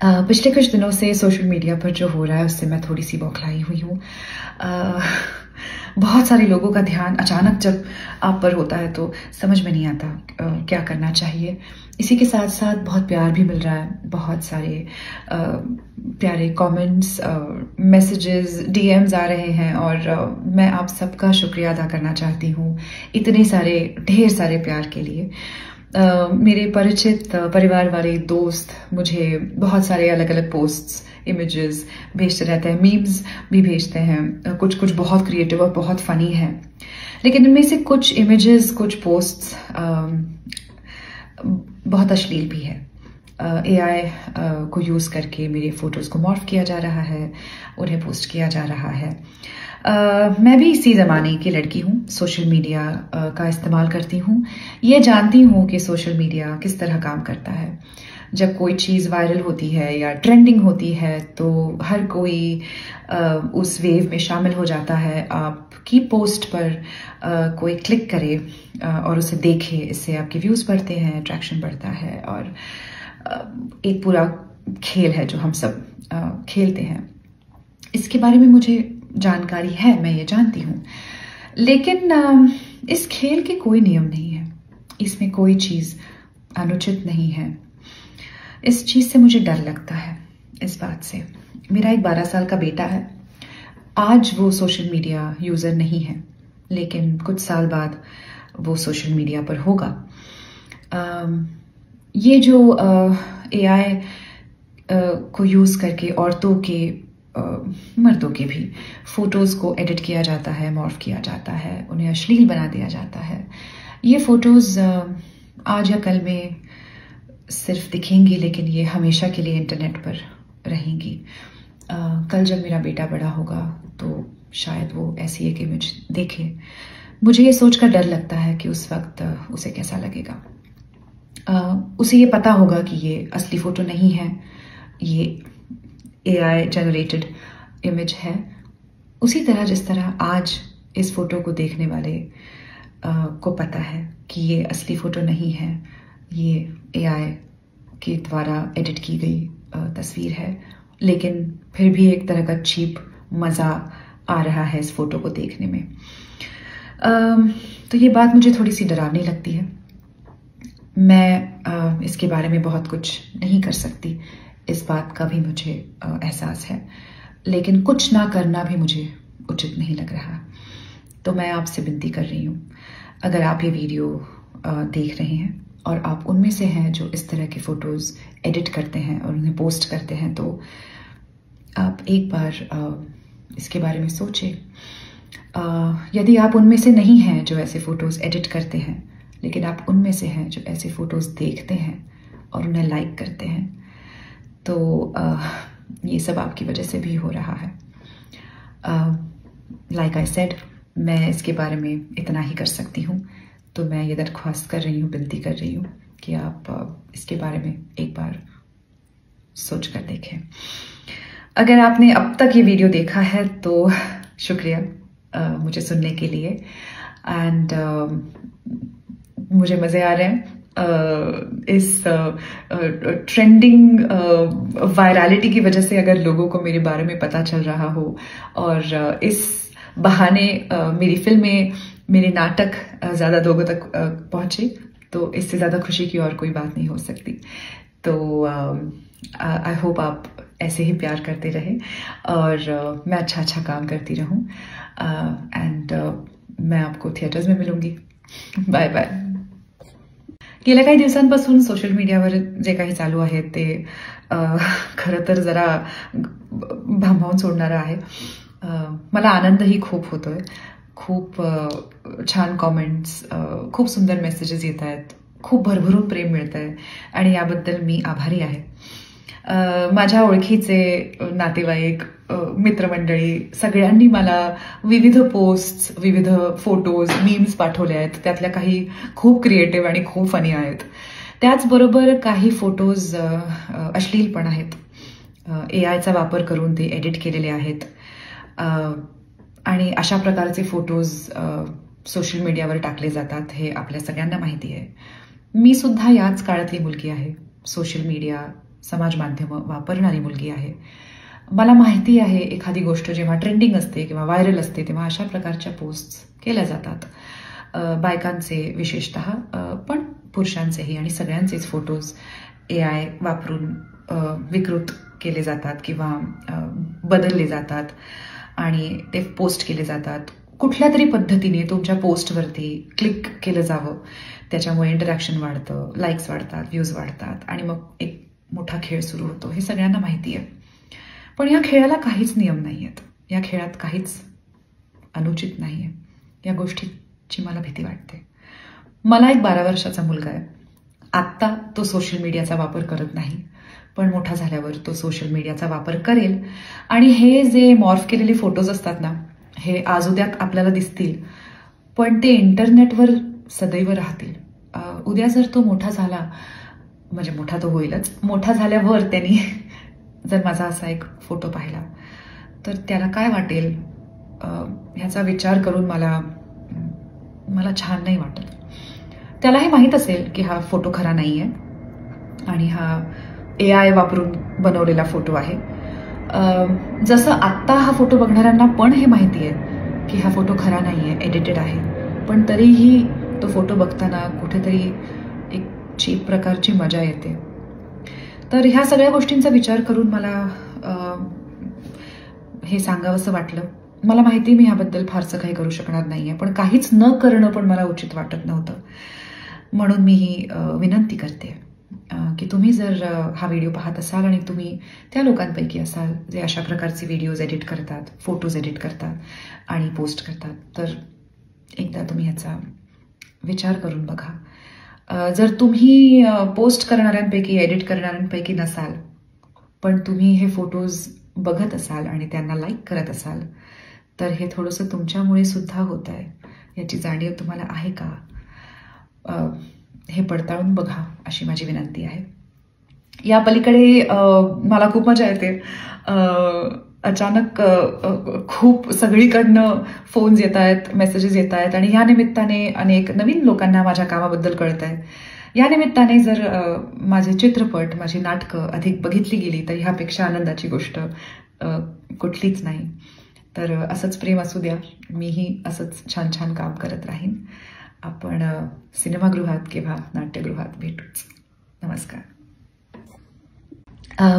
पिछले कुछ दिनों से सोशल मीडिया पर जो हो रहा है उससे मैं थोड़ी सी बौखलाई हुई हूँ। बहुत सारे लोगों का ध्यान अचानक जब आप पर होता है तो समझ में नहीं आता क्या करना चाहिए। इसी के साथ साथ बहुत प्यार भी मिल रहा है, बहुत सारे प्यारे कमेंट्स, मैसेजेस, डीएम्स आ रहे हैं और मैं आप सबका शुक्रिया अदा करना चाहती हूँ इतने सारे ढेर सारे प्यार के लिए। मेरे परिचित परिवार वाले दोस्त मुझे बहुत सारे अलग अलग पोस्ट्स, इमेजेस भेजते रहते हैं, मीम्स भी भेजते हैं। कुछ कुछ बहुत क्रिएटिव और बहुत फनी है, लेकिन इनमें से कुछ इमेजेस, कुछ पोस्ट्स बहुत अश्लील भी है। एआई को यूज़ करके मेरे फोटोज़ को मॉर्फ किया जा रहा है, उन्हें पोस्ट किया जा रहा है। मैं भी इसी ज़माने की लड़की हूँ, सोशल मीडिया का इस्तेमाल करती हूँ। ये जानती हूँ कि सोशल मीडिया किस तरह काम करता है। जब कोई चीज़ वायरल होती है या ट्रेंडिंग होती है तो हर कोई उस वेव में शामिल हो जाता है। आपकी पोस्ट पर कोई क्लिक करे और उसे देखे, इससे आपके व्यूज़ बढ़ते हैं, अट्रैक्शन बढ़ता है और एक पूरा खेल है जो हम सब खेलते हैं। इसके बारे में मुझे जानकारी है, मैं ये जानती हूँ, लेकिन इस खेल के कोई नियम नहीं है, इसमें कोई चीज़ अनुचित नहीं है। इस चीज़ से मुझे डर लगता है, इस बात से। मेरा एक 12 साल का बेटा है। आज वो सोशल मीडिया यूज़र नहीं है, लेकिन कुछ साल बाद वो सोशल मीडिया पर होगा। ये जो एआई को यूज़ करके औरतों के, मर्दों के भी फोटोज़ को एडिट किया जाता है, मॉर्फ किया जाता है, उन्हें अश्लील बना दिया जाता है। ये फोटोज़ आज या कल में सिर्फ दिखेंगी, लेकिन ये हमेशा के लिए इंटरनेट पर रहेंगी। कल जब मेरा बेटा बड़ा होगा तो शायद वो ऐसी एक इमेज देखे। मुझे ये सोचकर डर लगता है कि उस वक्त उसे कैसा लगेगा। उसे ये पता होगा कि ये असली फ़ोटो नहीं है, ये एआई जनरेटेड इमेज है। उसी तरह जिस तरह आज इस फोटो को देखने वाले को पता है कि ये असली फ़ोटो नहीं है, ये एआई के द्वारा एडिट की गई तस्वीर है, लेकिन फिर भी एक तरह का चीप मज़ा आ रहा है इस फोटो को देखने में। तो ये बात मुझे थोड़ी सी डरावनी लगती है। मैं इसके बारे में बहुत कुछ नहीं कर सकती, इस बात का भी मुझे एहसास है, लेकिन कुछ ना करना भी मुझे उचित नहीं लग रहा। तो मैं आपसे विनती कर रही हूँ, अगर आप ये वीडियो देख रहे हैं और आप उनमें से हैं जो इस तरह के फ़ोटोज़ एडिट करते हैं और उन्हें पोस्ट करते हैं, तो आप एक बार इसके बारे में सोचें। यदि आप उनमें से नहीं हैं जो ऐसे फ़ोटोज़ एडिट करते हैं, लेकिन आप उनमें से हैं जो ऐसे फ़ोटोज़ देखते हैं और उन्हें लाइक करते हैं, तो ये सब आपकी वजह से भी हो रहा है। लाइक आई सेड, मैं इसके बारे में इतना ही कर सकती हूँ। तो मैं ये दरख्वास्त कर रही हूँ, विनती कर रही हूँ कि आप इसके बारे में एक बार सोच कर देखें। अगर आपने अब तक ये वीडियो देखा है तो शुक्रिया मुझे सुनने के लिए। एंड मुझे मज़े आ रहे हैं इस ट्रेंडिंग वायरलिटी की वजह से। अगर लोगों को मेरे बारे में पता चल रहा हो और इस बहाने मेरी फिल्में, मेरे नाटक ज़्यादा लोगों तक पहुँचे, तो इससे ज़्यादा खुशी की और कोई बात नहीं हो सकती। तो आई होप आप ऐसे ही प्यार करते रहें और मैं अच्छा काम करती रहूं। एंड मैं आपको थिएटर्स में मिलूंगी। Bye bye. गेल्या काही दिवसांपासून सोशल मीडियावर जे काही चालू आहे ते खरं तर जरा भांबावून सोडणारं आहे। मला आनंदही खूप होतोय, खूप छान कॉमेंट्स, खूप सुंदर मेसेजेस येत आहेत, खूप भरभरून प्रेम मिळतंय आणि याबद्दल मी आभारी आहे। माझ्या ओळखीचे नातेवाईक, मित्रमंडळी सगळ्यांनी मला विविध पोस्ट्स, विविध फोटोज, मीम्स पाठवले आहेत। त्यातल्या काही खूप क्रिएटिव्ह आणि खूप फनी आहेत। त्याचबरोबर काही फोटोज अश्लील पण आहेत, एआयचा वापर करून ते एडिट केलेले आहेत आणि अशा प्रकारचे फोटोज सोशल मीडियावर टाकले जातात हे आपल्या सगळ्यांना माहिती आहे। मी सुद्धा याच काळातली मुलगी आहे। सोशल मीडिया समाज माध्यमं वापरणारी मुलगी आहे. मला माहिती आहे एखादी गोष्ट जेव्हा ट्रेंडिंग असते किंवा व्हायरल असते तेव्हा अशा प्रकारच्या पोस्ट केल्या जातात. बायकांचे विशेषतः, पण पुरुषांचेही आणि सगळ्यांचेच फोटोज AI वापरून विकृत केले जातात किंवा बदलले जातात आणि ते पोस्ट केले जातात. कुठल्या तरी पद्धतीने तुमच्या पोस्टवरती क्लिक केलं जावं, त्याच्यामुळे इंटरॅक्शन वाढतं, लाईक्स वाढतात, व्ह्यूज वाढतात आणि मग एक मोठा खेळ सुरू होतो. हे सगळ्यांना माहिती आहे. पण या खेळाला काहीच नियम नाही आहेत. या खेळात काहीच अनुचित नाही आहे. या गोष्टीची मला भीती वाटते. मला एक 12 वर्षाचा मुलगा आहे. आत्ता तो सोशल मीडियाचा वापर करत नाही, पण मोठा झाल्यावर तो सोशल मीडियाचा वापर करेल आणि हे जे मॉर्फ केलेले फोटोज असतात ना, हे आज उद्यात आपल्याला दिसतील, पण ते इंटरनेटवर सदैव राहतील. उद्या जर तो मोठा झाला, म्हणजे मोठा तो होईलच, मोठा झाल्यावर त्यांनी जर माझा असा एक फोटो पाहिला तर त्याला काय वाटेल ह्याचा विचार करून मला छान नाही वाटत. त्याला हे माहीत असेल की हा फोटो खरा नाही आहे आणि हा AI वापरून बनवलेला फोटो आहे. जसं आत्ता हा फोटो बघणाऱ्यांना पण हे माहिती आहे की हा फोटो खरा नाही आहे, एडिटेड आहे, पण तरीही तो फोटो बघताना कुठेतरी एक चीप प्रकारची मजा येते. तर ह्या सगळ्या गोष्टींचा विचार करून मला हे सांगावंसं वाटलं. मला माहिती मी ह्याबद्दल फारसं काही करू शकणार नाहीये, पण काहीच न करणं पण मला उचित वाटत नव्हतं. म्हणून मी ही विनंती करते की तुम्ही जर हा व्हिडिओ पाहत असाल आणि तुम्ही त्या लोकांपैकी असाल जे अशा प्रकारचे व्हिडिओज एडिट करतात, फोटोज एडिट करतात आणि पोस्ट करतात, तर एकदा तुम्ही ह्याचा विचार करून बघा. जर तुम्ही पोस्ट करणाऱ्यांपैकी, एडिट करणाऱ्यांपैकी नसाल, पण तुम्ही हे फोटोज बघत असाल आणि त्यांना लाईक करत असाल, तर हे थोडंसं तुमच्यामुळे सुद्धा होत आहे याची जाणीव तुम्हाला आहे का, हे पडताळून बघा अशी माझी विनंती आहे. या पलीकडे मला खूप मजा येते. अचानक खूप सगळीकडनं फोन्स येत आहेत, मेसेजेस येत आहेत आणि ह्या निमित्ताने अनेक नवीन लोकांना माझ्या कामाबद्दल कळत आहे. या निमित्ताने जर माझे चित्रपट, माझी नाटकं अधिक बघितली गेली तर ह्यापेक्षा आनंदाची गोष्ट कुठलीच नाही. तर असंच प्रेम असू द्या. मीही असंच छान छान काम करत राहीन. आपण सिनेमागृहात किंवा नाट्यगृहात भेटूच. नमस्कार.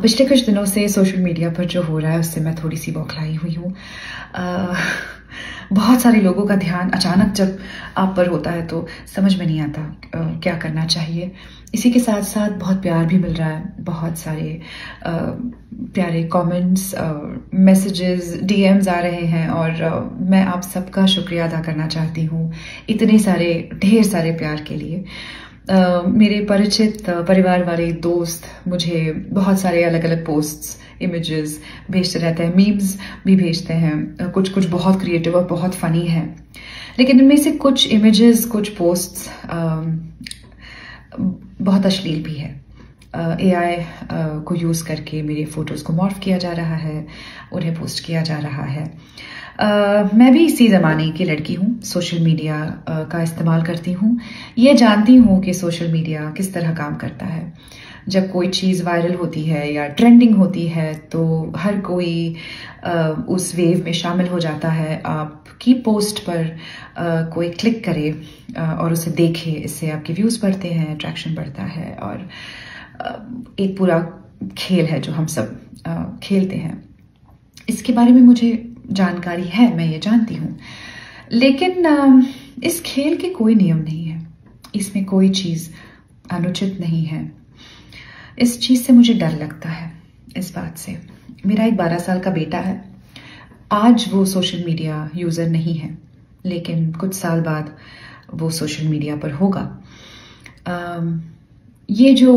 पिछले कुछ दिनों से सोशल मीडिया पर जो हो रहा है उससे मैं थोड़ी सी बौखलाई हुई हूँ. बहुत सारे लोगों का ध्यान अचानक जब आप पर होता है तो समझ में नहीं आता क्या करना चाहिए. इसी के साथ साथ बहुत प्यार भी मिल रहा है. बहुत सारे प्यारे कमेंट्स, मैसेजेस, DMs आ रहे हैं और मैं आप सबका शुक्रिया अदा करना चाहती हूँ इतने सारे, ढेर सारे प्यार के लिए. मेरे परिचित, परिवार वाले, दोस्त मुझे बहुत सारे अलग अलग पोस्ट्स, इमेजेस भेजते रहते हैं. मीम्स भी भेजते हैं. कुछ कुछ बहुत क्रिएटिव और बहुत फनी है, लेकिन इनमें से कुछ इमेजेस, कुछ पोस्ट्स बहुत अश्लील भी है. AI को यूज़ करके मेरे फोटोज़ को मॉर्फ किया जा रहा है, उन्हें पोस्ट किया जा रहा है. मैं भी इसी ज़माने की लड़की हूँ. सोशल मीडिया का इस्तेमाल करती हूँ. ये जानती हूँ कि सोशल मीडिया किस तरह काम करता है. जब कोई चीज़ वायरल होती है या ट्रेंडिंग होती है तो हर कोई उस वेव में शामिल हो जाता है. आपकी पोस्ट पर कोई क्लिक करे और उसे देखे, इससे आपके व्यूज़ बढ़ते हैं, अट्रैक्शन बढ़ता है और एक पूरा खेल है जो हम सब खेलते हैं. इसके बारे में मुझे जानकारी है, मैं ये जानती हूँ, लेकिन इस खेल के कोई नियम नहीं है. इसमें कोई चीज़ अनुचित नहीं है. इस चीज़ से मुझे डर लगता है. इस बात से, मेरा एक 12 साल का बेटा है. आज वो सोशल मीडिया यूज़र नहीं है, लेकिन कुछ साल बाद वो सोशल मीडिया पर होगा. ये जो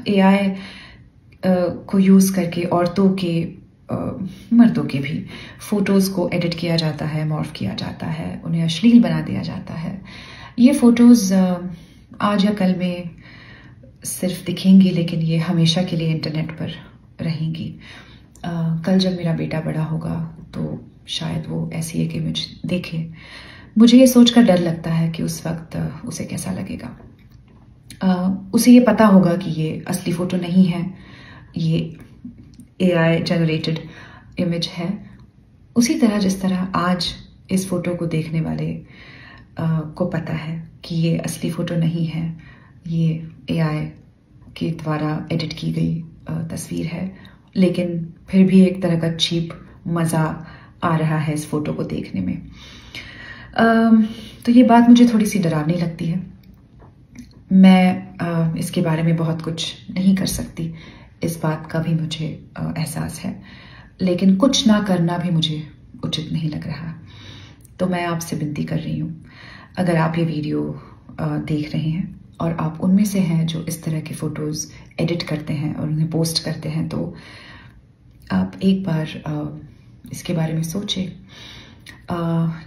AI को यूज़ करके औरतों के, मर्दों के भी फोटोज़ को एडिट किया जाता है, मॉर्फ किया जाता है, उन्हें अश्लील बना दिया जाता है. ये फोटोज़ आज या कल में सिर्फ दिखेंगी, लेकिन ये हमेशा के लिए इंटरनेट पर रहेंगी. कल जब मेरा बेटा बड़ा होगा तो शायद वो ऐसी एक इमेज देखे. मुझे ये सोचकर डर लगता है कि उस वक्त उसे कैसा लगेगा. उसे ये पता होगा कि ये असली फ़ोटो नहीं है, ये AI जनरेटेड इमेज है, उसी तरह जिस तरह आज इस फोटो को देखने वाले को पता है कि ये असली फोटो नहीं है, ये AI के द्वारा एडिट की गई तस्वीर है, लेकिन फिर भी एक तरह का चीप मज़ा आ रहा है इस फोटो को देखने में। तो ये बात मुझे थोड़ी सी डरावनी लगती है। मैं इसके बारे में बहुत कुछ नहीं कर सकती, इस बात का भी मुझे एहसास है, लेकिन कुछ ना करना भी मुझे उचित नहीं लग रहा। तो मैं आपसे विनती कर रही हूँ, अगर आप ये वीडियो देख रहे हैं और आप उनमें से हैं जो इस तरह के फ़ोटोज़ एडिट करते हैं और उन्हें पोस्ट करते हैं, तो आप एक बार इसके बारे में सोचें।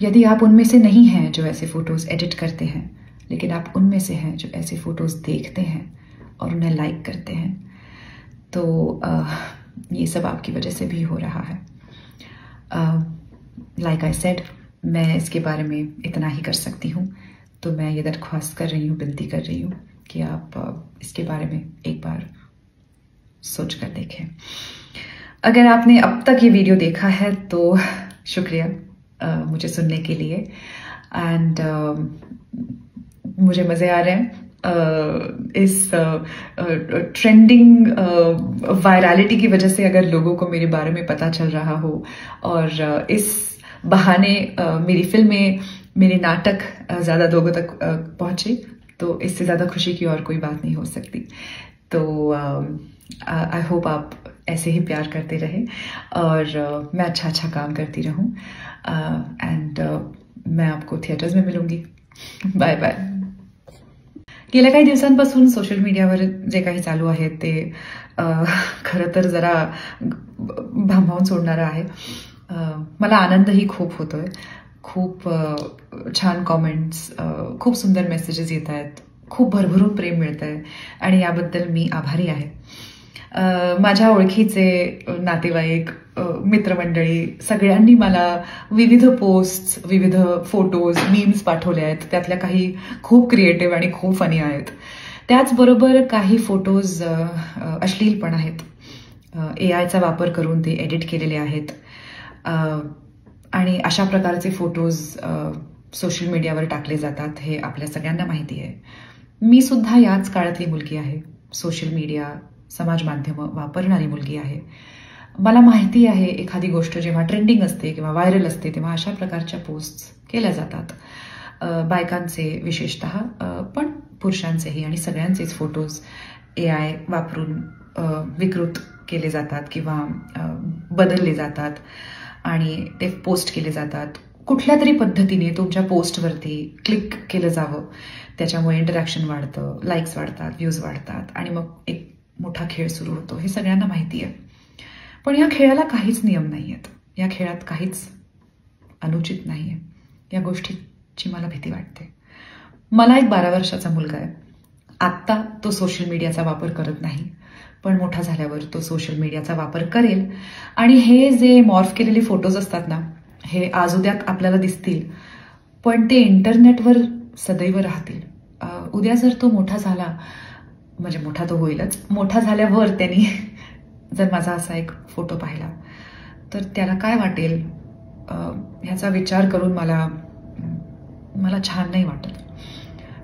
यदि आप उनमें से नहीं हैं जो ऐसे फ़ोटोज़ एडिट करते हैं, लेकिन आप उनमें से हैं जो ऐसे फ़ोटोज़ देखते हैं और उन्हें लाइक करते हैं, तो ये सब आपकी वजह से भी हो रहा है। लाइक आई सेड, मैं इसके बारे में इतना ही कर सकती हूँ, तो मैं ये दरख्वास्त कर रही हूँ, विनती कर रही हूँ कि आप इसके बारे में एक बार सोच कर देखें। अगर आपने अब तक ये वीडियो देखा है तो शुक्रिया मुझे सुनने के लिए, एंड मुझे मज़े आ रहे हैं इस ट्रेंडिंग वायरलिटी की वजह से। अगर लोगों को मेरे बारे में पता चल रहा हो और इस बहाने मेरी फिल्में, मेरे नाटक ज़्यादा लोगों तक पहुँचे, तो इससे ज़्यादा खुशी की और कोई बात नहीं हो सकती। तो आई होप आप ऐसे ही प्यार करते रहे और मैं अच्छा काम करती रहूं, एंड मैं आपको थिएटर्स में मिलूंगी। Bye bye. गेल्या काही दिवसांपासून सोशल मीडियावर जे काही चालू आहे ते खरं तर जरा भांबावून सोडणारं आहे। मला आनंदही खूप होतोय, खूप छान कॉमेंट्स, खूप सुंदर मेसेजेस येत आहेत, खूप भरभरून प्रेम मिळतंय आणि याबद्दल मी आभारी आहे। माझ्या ओळखीचे नातेवाईक, मित्रमंडळी सगळ्यांनी मला विविध पोस्ट्स, विविध फोटोज, मीम्स पाठवले आहेत। त्यातल्या काही खूप क्रिएटिव्ह आणि खूप फनी आहेत। त्याचबरोबर काही फोटोज अश्लील पण आहेत, AIचा वापर करून ते एडिट केलेले आहेत, आणि अशा प्रकारचे फोटोज सोशल मीडियावर टाकले जातात हे आपल्या सगळ्यांना माहिती आहे। मी सुद्धा याच काळातली मुलगी आहे, सोशल मीडिया, समाज माध्यमं वापरणारी मुलगी आहे। मला माहिती आहे एखादी गोष्ट जेव्हा ट्रेंडिंग असते किंवा व्हायरल असते तेव्हा अशा प्रकारच्या पोस्ट्स केल्या जातात। बायकांचे विशेषतः, पण पुरुषांचेही आणि सगळ्यांचेच फोटोज AI वापरून विकृत केले जातात किंवा बदलले जातात आणि ते पोस्ट केले जातात। कुठल्या तरी पद्धतीने तुमच्या पोस्टवरती क्लिक केलं जावं, त्याच्यामुळे इंटरॅक्शन वाढतं, लाईक्स वाढतात, व्ह्यूज वाढतात आणि मग एक मोठा खेळ सुरू होतो, हे सगळ्यांना माहिती आहे। पण या खेळाला काहीच नियम नाही आहेत, या खेळात काहीच अनुचित नाही आहे। या गोष्टीची मला भीती वाटते। मला एक 12 वर्षाचा मुलगा आहे। आत्ता तो सोशल मीडियाचा वापर करत नाही, पण मोठा झाल्यावर तो सोशल मीडियाचा वापर करेल आणि हे जे मॉर्फ केलेले फोटोज असतात ना, हे आज उद्यात आपल्याला दिसतील, पण ते इंटरनेटवर सदैव राहतील। उद्या जर तो मोठा झाला, म्हणजे मोठा तो होईलच, मोठा झाल्यावर त्यांनी जर माझा असा एक फोटो पाहिला तर त्याला काय वाटेल ह्याचा विचार करून मला छान नाही वाटत।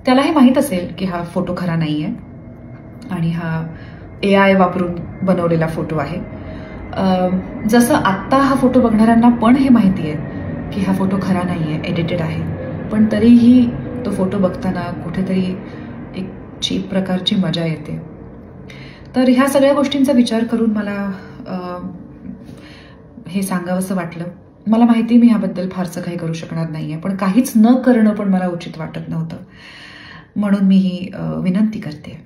त्याला हे माहीत असेल की हा फोटो खरा नाहीये आणि हा AI वापरून बनवलेला फोटो आहे। जसं आत्ता हा फोटो बघणाऱ्यांना पण हे माहिती आहे की हा फोटो खरा नाहीये, एडिटेड आहे, पण तरीही तो फोटो बघताना कुठेतरी एक चीप प्रकारची मजा येते। तर ह्या सगळ्या गोष्टींचा विचार करून मला हे सांगावंसं वाटलं। मला माहिती मी ह्याबद्दल फारसं काही करू शकणार नाहीये, पण काहीच न करणं पण मला उचित वाटत नव्हतं, म्हणून मी ही विनंती करते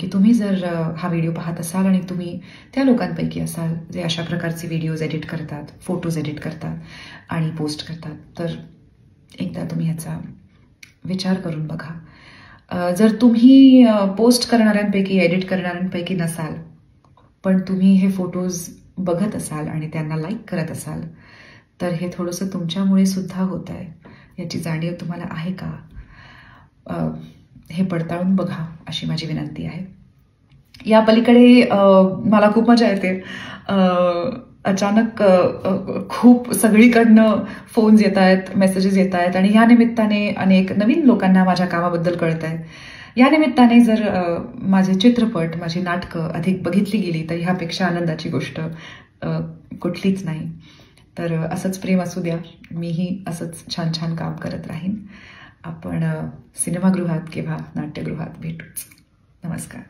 की तुम्ही जर हा व्हिडिओ पाहत असाल आणि तुम्ही त्या लोकांपैकी असाल जे अशा प्रकारचे व्हिडिओज एडिट करतात, फोटोज एडिट करतात आणि पोस्ट करतात, तर एकदा तुम्ही ह्याचा विचार करून बघा। जर तुम्ही पोस्ट करणाऱ्यांपैकी, एडिट करणाऱ्यांपैकी नसाल, पण तुम्ही हे फोटोज बघत असाल आणि त्यांना लाईक करत असाल, तर हे थोडंसं तुमच्यामुळे सुद्धा होत आहे, याची जाणीव तुम्हाला आहे का? हे पडताळून बघा अशी माझी विनंती आहे। या पलीकडे मला खूप मजा येते. अचानक खूप सगळीकडनं फोन्स येत आहेत, मेसेजेस येत आहेत आणि या निमित्ताने अनेक नवीन लोकांना माझ्या कामाबद्दल कळत आहे. या निमित्ताने जर माझे चित्रपट, माझी नाटकं अधिक बघितली गेली तर ह्यापेक्षा आनंदाची गोष्ट कुठलीच नाही. तर असंच प्रेम असू द्या. मीही असंच छान छान काम करत राहीन. आपण सिनेमागृहात किंवा नाट्यगृहात भेटूच. नमस्कार.